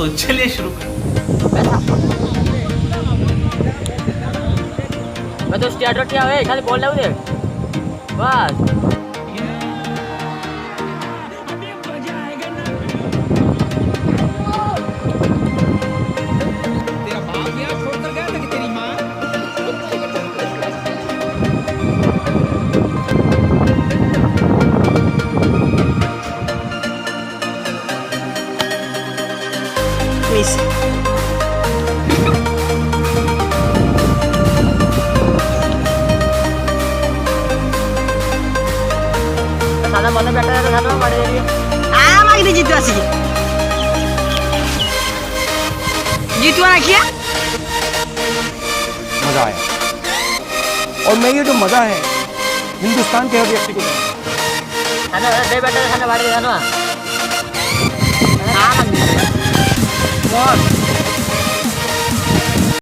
तो चलिए शुरू करें। मैं तो स्टार्टर किया है, खाली बोल रहा हूँ देख बस। तेरा बाप यहाँ छोड़ कर गया था कि तेरी माँ? Please. सादा मन बैठा है तो सादा पड़े जाइए। आमाक दी जीतू आसी जीतू ना किया मजा आया। और मैं ये जो मजा है हिंदुस्तान के हर व्यक्ति को सादा दे बैठा है सादा पड़े जाना। आमाक दी